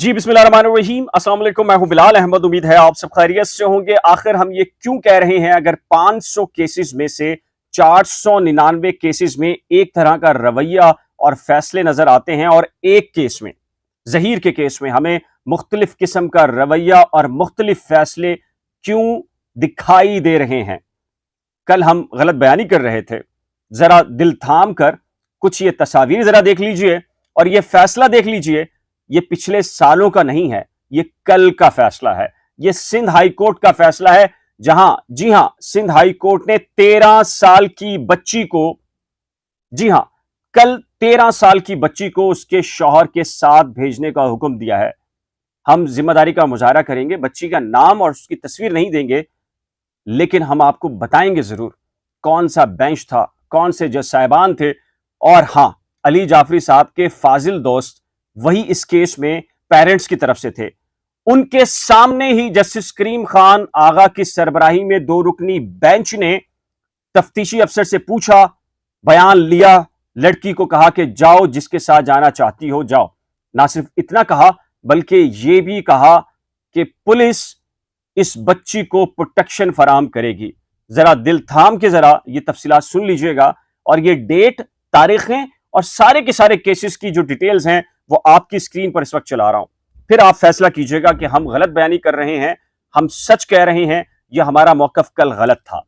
जी बिस्मिल्लाहिर्रहमानिर्रहीम, अस्सलाम वालेकुम। मैं हूं बिलाल अहमद। उम्मीद है आप सब खैरियत से होंगे। आखिर हम ये क्यों कह रहे हैं, अगर 500 केसेस में से 499 केसेस में एक तरह का रवैया और फैसले नजर आते हैं और एक केस में, जहीर के केस में, हमें मुख्तलिफ किस्म का रवैया और मुख्तलिफ फैसले क्यों दिखाई दे रहे हैं। कल हम गलत बयानी कर रहे थे, जरा दिल थाम कर कुछ ये तस्वीर जरा देख लीजिए और ये फैसला देख लीजिए। ये पिछले सालों का नहीं है, ये कल का फैसला है। ये सिंध हाई कोर्ट का फैसला है, जहां, जी हां, सिंध हाई कोर्ट ने 13 साल की बच्ची को, जी हां, कल 13 साल की बच्ची को उसके शौहर के साथ भेजने का हुक्म दिया है। हम जिम्मेदारी का मुजाहरा करेंगे, बच्ची का नाम और उसकी तस्वीर नहीं देंगे, लेकिन हम आपको बताएंगे जरूर कौन सा बेंच था, कौन से जज साहिबान थे। और हां, अली जाफरी साहब के फाजिल दोस्त वही इस केस में पेरेंट्स की तरफ से थे। उनके सामने ही जस्टिस करीम खान आगा की सरबराही में 2 रुकनी बेंच ने तफ्तीशी अफसर से पूछा, बयान लिया, लड़की को कहा कि जाओ, जिसके साथ जाना चाहती हो जाओ। ना सिर्फ इतना कहा, बल्कि यह भी कहा कि पुलिस इस बच्ची को प्रोटेक्शन फराहम करेगी। जरा दिल थाम के जरा ये तफसीलात सुन लीजिएगा और ये डेट, तारीखें और सारे के सारे केसेस की जो डिटेल्स हैं वो आपकी स्क्रीन पर इस वक्त चला रहा हूं। फिर आप फैसला कीजिएगा कि हम गलत बयानी कर रहे हैं, हम सच कह रहे हैं, या हमारा मौकफ कल गलत था।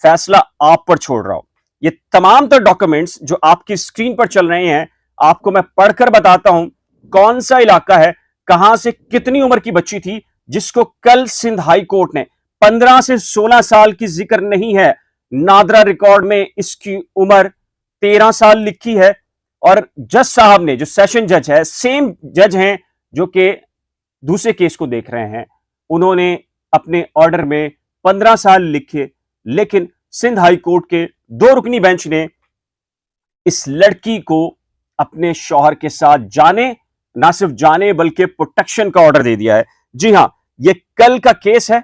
फैसला आप पर छोड़ रहा हूं। ये तमाम तर डॉक्यूमेंट्स जो आपकी स्क्रीन पर चल रहे हैं, आपको मैं पढ़कर बताता हूं कौन सा इलाका है, कहां से कितनी उम्र की बच्ची थी जिसको कल सिंध हाई कोर्ट ने 15 से 16 साल की जिक्र नहीं है, नादरा रिकॉर्ड में इसकी उम्र 13 साल लिखी है। और जज साहब ने, जो सेशन जज है, सेम जज हैं जो कि दूसरे केस को देख रहे हैं, उन्होंने अपने ऑर्डर में 15 साल लिखे, लेकिन सिंध हाई कोर्ट के 2 रुकनी बेंच ने इस लड़की को अपने शौहर के साथ जाने, ना सिर्फ जाने बल्कि प्रोटेक्शन का ऑर्डर दे दिया है। जी हां, यह कल का केस है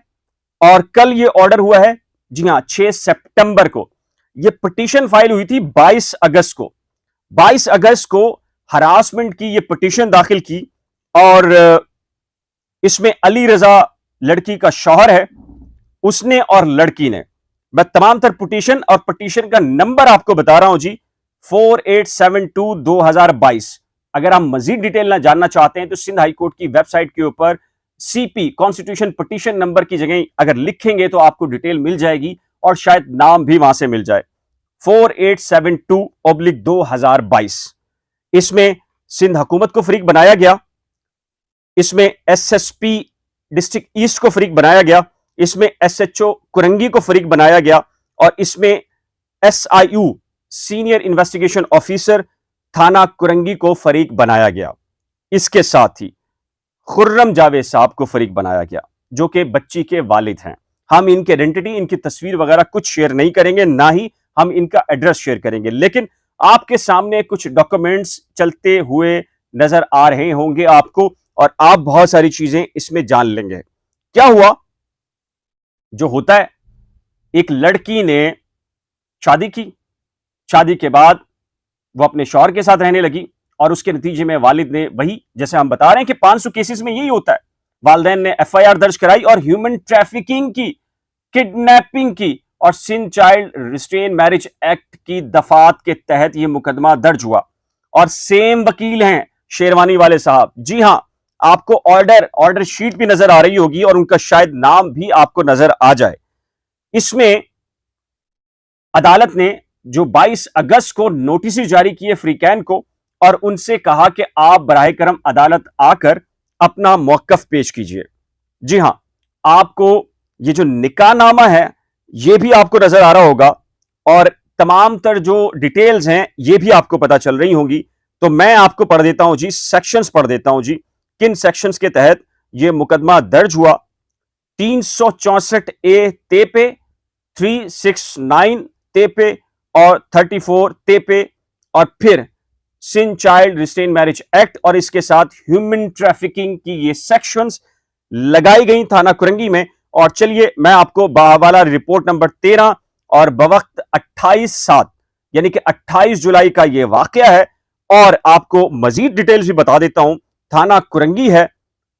और कल यह ऑर्डर हुआ है। जी हां, 6 सितंबर को यह पिटीशन फाइल हुई थी। 22 अगस्त को 22 अगस्त को हरासमेंट की ये पिटीशन दाखिल की और इसमें अली रजा लड़की का शौहर है, उसने और लड़की ने, मैं तमाम तर पिटीशन और पिटीशन का नंबर आपको बता रहा हूं जी, 4872/2022। अगर आप मजीद डिटेल ना जानना चाहते हैं तो सिंध हाई कोर्ट की वेबसाइट के ऊपर सीपी कॉन्स्टिट्यूशन पिटीशन नंबर की जगह अगर लिखेंगे तो आपको डिटेल मिल जाएगी और शायद नाम भी वहां से मिल जाए। 4872/2022। इसमें सिंध हुकूमत को फरीक बनाया गया, इसमें एसएसपी डिस्ट्रिक्ट ईस्ट को फरीक बनाया गया, इसमें एसएचओ कुरंगी को फरीक बनाया गया और इसमें एसआईयू सीनियर इन्वेस्टिगेशन ऑफिसर थाना कुरंगी को फरीक बनाया गया। इसके साथ ही खुर्रम जावेद साहब को फरीक बनाया गया, जो कि बच्ची के वालिद हैं। हम इनकी आइडेंटिटी, इनकी तस्वीर वगैरह कुछ शेयर नहीं करेंगे, ना ही हम इनका एड्रेस शेयर करेंगे, लेकिन आपके सामने कुछ डॉक्यूमेंट्स चलते हुए नजर आ रहे होंगे आपको और आप बहुत सारी चीजें इसमें जान लेंगे। क्या हुआ, जो होता है, एक लड़की ने शादी की, शादी के बाद वो अपने शौहर के साथ रहने लगी और उसके नतीजे में वालिद ने, वही जैसे हम बता रहे हैं कि 500 केसेस में यही होता है, वालिदैन ने एफआईआर दर्ज कराई और ह्यूमन ट्रैफिकिंग की, किडनैपिंग की और Sindh child restraint marriage act की दफात के तहत यह मुकदमा दर्ज हुआ। और सेम वकील हैं शेरवानी वाले साहब। जी हां, आपको ऑर्डर शीट भी नजर आ रही होगी और उनका शायद नाम भी आपको नजर आ जाए। इसमें अदालत ने जो 22 अगस्त को नोटिस जारी किए फ्रीकैन को और उनसे कहा कि आप बराह करम अदालत आकर अपना मौकफ पेश कीजिए। जी हां, आपको ये जो निकाहनामा है ये भी आपको नजर आ रहा होगा और तमाम तर जो डिटेल्स हैं ये भी आपको पता चल रही होंगी। तो मैं आपको पढ़ देता हूं जी, सेक्शंस पढ़ देता हूं जी, किन सेक्शंस के तहत यह मुकदमा दर्ज हुआ। 364 ते पे, 369 ते पे और 34 ते पे और फिर Sindh child restraint marriage act और इसके साथ ह्यूमन ट्रैफिकिंग की ये सेक्शंस लगाई गई थाना कुरंगी में। और चलिए मैं आपको बाहवाला रिपोर्ट नंबर 13 और बवक्त 28/7 यानी कि 28 जुलाई का यह वाकया है और आपको मजीद डिटेल्स भी बता देता हूं। थाना कुरंगी है,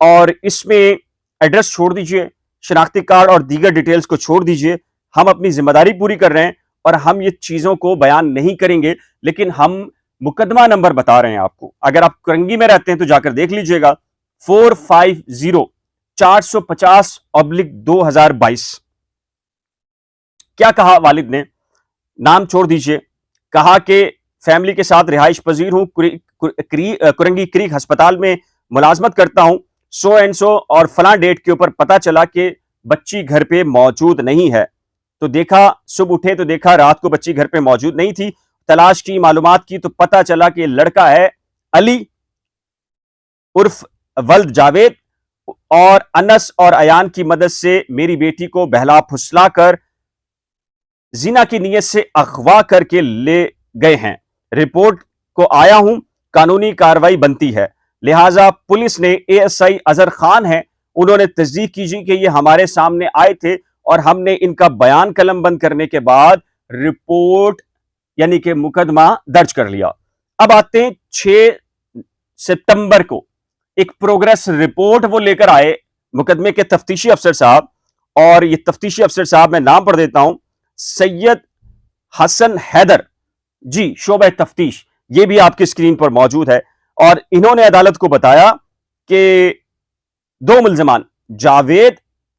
और इसमें एड्रेस छोड़ दीजिए, शनाख्ती कार्ड और दीगर डिटेल्स को छोड़ दीजिए। हम अपनी जिम्मेदारी पूरी कर रहे हैं और हम ये चीजों को बयान नहीं करेंगे, लेकिन हम मुकदमा नंबर बता रहे हैं आपको। अगर आप कुरंगी में रहते हैं तो जाकर देख लीजिएगा, 450/450/2022। क्या कहा वालिद ने, नाम छोड़ दीजिए, कहा कि फैमिली के साथ रिहाइश पजीर हूं, कुरंगी क्रीक अस्पताल में मुलाजमत करता हूं, सो एंड सो और फलां डेट के ऊपर पता चला कि बच्ची घर पे मौजूद नहीं है। तो देखा, सुबह उठे तो देखा रात को बच्ची घर पे मौजूद नहीं थी। तलाश की, मालूमात की तो पता चला कि लड़का है अली उर्फ वल्द जावेद, और अनस और अयान की मदद से मेरी बेटी को बहला फुसला कर जिना की नीयत से अगवा करके ले गए हैं। रिपोर्ट को आया हूं, कानूनी कार्रवाई बनती है। लिहाजा पुलिस ने, एएसआई अजहर खान है, उन्होंने तस्दीक कीजिए कि ये हमारे सामने आए थे और हमने इनका बयान कलमबंद करने के बाद रिपोर्ट यानी कि मुकदमा दर्ज कर लिया। अब आते हैं 6 सितंबर को एक प्रोग्रेस रिपोर्ट वो लेकर आए मुकदमे के तफ्तीशी अफसर साहब, और ये तफ्तीशी अफसर साहब मैं नाम पढ़ देता हूं, सैयद हसन हैदर जी, शोबे तफ्तीश, ये भी आपकी स्क्रीन पर मौजूद है। और इन्होंने अदालत को बताया कि 2 मुल्जमान जावेद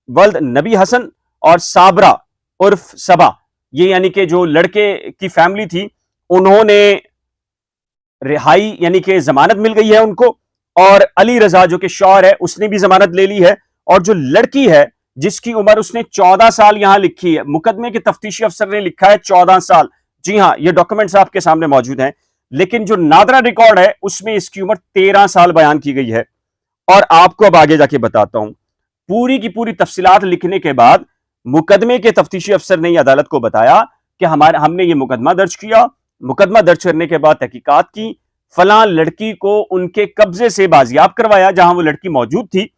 वल्द नबी हसन और साबरा उर्फ सबा, ये यानी कि जो लड़के की फैमिली थी, उन्होंने रिहाई यानी कि जमानत मिल गई है उनको, और अली रजा जो कि शौहर है उसने भी जमानत ले ली है। और जो लड़की है जिसकी उम्र उसने 14 साल यहां लिखी है, मुकदमे के तफ्तीशी अफसर ने लिखा है 14 साल। जी हां, ये डॉक्यूमेंट्स आपके सामने मौजूद हैं, लेकिन जो नादरा रिकॉर्ड है उसमें इसकी उम्र 13 साल बयान की गई है। और आपको अब आगे जाके बताता हूं, पूरी की पूरी तफसीलात लिखने के बाद मुकदमे के तफ्तीशी अफसर ने अदालत को बताया कि हमने ये मुकदमा दर्ज किया। मुकदमा दर्ज करने के बाद तहकीकात की, फलां लड़की को उनके कब्जे से बाजियाब करवाया जहां वो लड़की मौजूद थी,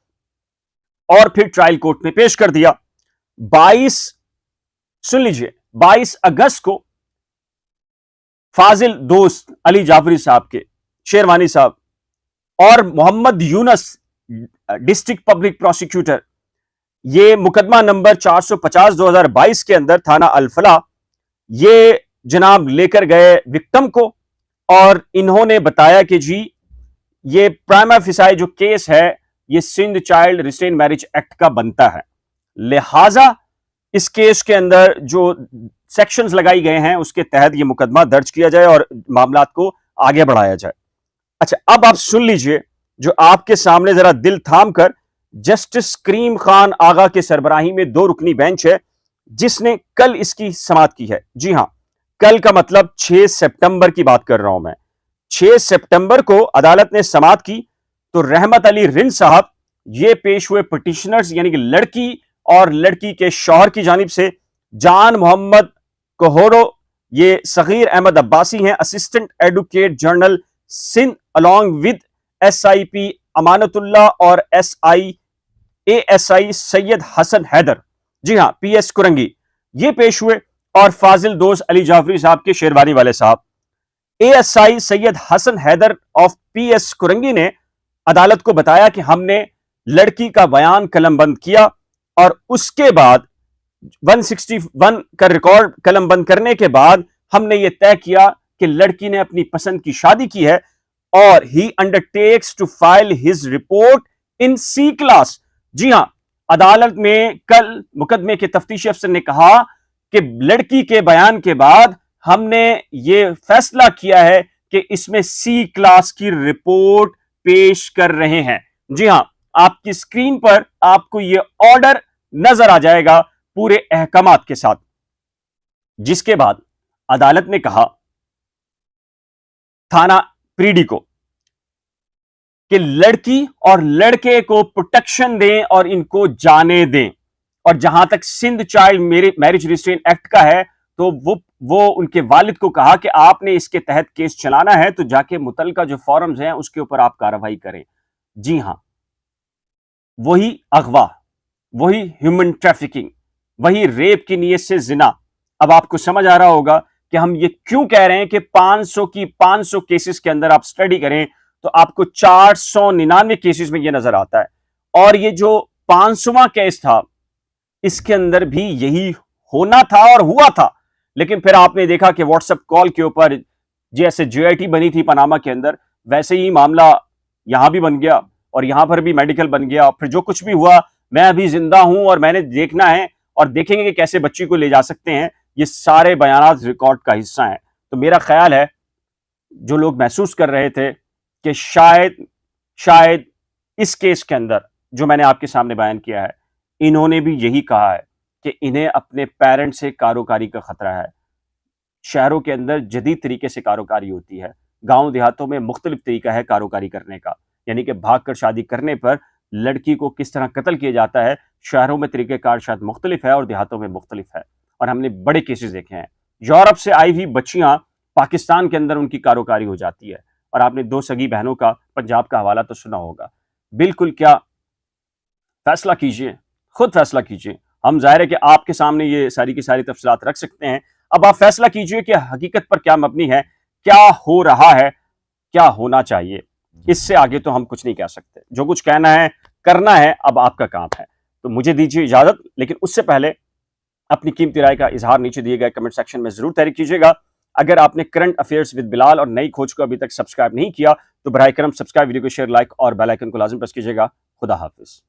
और फिर ट्रायल कोर्ट में पेश कर दिया। 22 सुन लीजिए, 22 अगस्त को फाजिल दोस्त अली जाफरी साहब के, शेरवानी साहब और Mohammad Younus district public prosecutor, ये मुकदमा नंबर 450/2022 के अंदर थाना अल-फला, ये जनाब लेकर गए विक्टिम को, और इन्होंने बताया कि जी ये प्राइमा फिसाई जो केस है ये Sindh child restraint marriage act का बनता है। लिहाजा इस केस के अंदर जो सेक्शंस लगाई गए हैं उसके तहत यह मुकदमा दर्ज किया जाए और मामलात को आगे बढ़ाया जाए। अच्छा, अब आप सुन लीजिए जो आपके सामने जरा दिल थाम कर, जस्टिस करीम खान आगा के सरबराही में 2 रुकनी बेंच है जिसने कल इसकी समाअत की है। जी हां, कल का मतलब 6 सितंबर की बात कर रहा हूं मैं। 6 सितंबर को अदालत ने समाअत की तो रहमत अली रिंद साहब ये पेश हुए पिटिशनर्स यानी कि लड़की और लड़की के शौहर की जानिब से। जान मोहम्मद कोहरो ये सगीर अहमद अब्बासी हैं, assistant advocate general Sindh, along with SIP Amanatullah और ASI सैयद हसन हैदर, जी हां PS कुरंगी, ये पेश हुए, और फाजिल दोस्त अली जाफरी साहब के शेरवानी वाले साहब। ASI Syed Hasan Haider of PS Korangi ने अदालत को बताया कि हमने लड़की का बयान कलमबंद किया और उसके बाद 161 का रिकॉर्ड कलमबंद करने के बाद हमने यह तय किया कि लड़की ने अपनी पसंद की शादी की है और ही undertakes to file his report in C class. जी हां, अदालत में कल मुकदमे के तफ्तीशी अफसर ने कहा कि लड़की के बयान के बाद हमने ये फैसला किया है कि इसमें C क्लास की रिपोर्ट पेश कर रहे हैं। जी हां, आपकी स्क्रीन पर आपको यह ऑर्डर नजर आ जाएगा पूरे अहकामात के साथ, जिसके बाद अदालत ने कहा थाना प्रीडी को कि लड़की और लड़के को प्रोटेक्शन दें और इनको जाने दें। और जहां तक Sindh child marriage restraint act का है तो वो उनके वालिद को कहा कि आपने इसके तहत केस चलाना है तो जाके मुतलका जो फॉर्म्स हैं उसके ऊपर आप कार्रवाई करें। जी हां, वही अगवा, वही ह्यूमन ट्रैफिकिंग, वही रेप की नीयत से जिना। अब आपको समझ आ रहा होगा कि हम ये क्यों कह रहे हैं कि 500 केसेस के अंदर आप स्टडी करें तो आपको 499 केसेस में यह नजर आता है। और ये जो 500वां केस था, इसके अंदर भी यही होना था और हुआ था। लेकिन फिर आपने देखा कि व्हाट्सएप कॉल के ऊपर जैसे जेआईटी बनी थी पनामा के अंदर, वैसे ही मामला यहां भी बन गया और यहां पर भी मेडिकल बन गया। फिर जो कुछ भी हुआ, मैं अभी जिंदा हूं और मैंने देखना है और देखेंगे कि कैसे बच्ची को ले जा सकते हैं, ये सारे बयानात रिकॉर्ड का हिस्सा हैं। तो मेरा ख्याल है जो लोग महसूस कर रहे थे कि शायद इस केस के अंदर जो मैंने आपके सामने बयान किया है, इन्होंने भी यही कहा है कि इन्हें अपने पेरेंट्स से कारोकारी का खतरा है। शहरों के अंदर जदीद तरीके से कारोकारी होती है, गांव देहातों में मुख्तलिफ तरीका है कारोकारी करने का, यानी कि भागकर शादी करने पर लड़की को किस तरह कत्ल किया जाता है। शहरों में तरीक़ेकार शायद मुख्तलिफ है और देहातों में मुख्तलिफ है, और हमने बड़े केसेस देखे हैं। यूरोप से आई हुई बच्चियां पाकिस्तान के अंदर उनकी कारोकारी हो जाती है, और आपने 2 सगी बहनों का पंजाब का हवाला तो सुना होगा। बिल्कुल, क्या फैसला कीजिए, खुद फैसला कीजिए। हम ज़ाहिर है कि आपके सामने ये सारी की सारी तफसीलात रख सकते हैं। अब आप फैसला कीजिए कि हकीकत पर क्या मबनी है, क्या हो रहा है, क्या होना चाहिए। इससे आगे तो हम कुछ नहीं कह सकते। जो कुछ कहना है, करना है, अब आपका काम है। तो मुझे दीजिए इजाजत, लेकिन उससे पहले अपनी कीमती राय का इजहार नीचे दिए गए कमेंट सेक्शन में जरूर तहरीर कीजिएगा। अगर आपने करंट अफेयर्स विद बिलाल और नई खोज को अभी तक सब्सक्राइब नहीं किया तो बराए करम सब्सक्राइब, वीडियो को शेयर, लाइक और बेल आइकन को लाजम प्रेस कीजिएगा। खुदा हाफिज।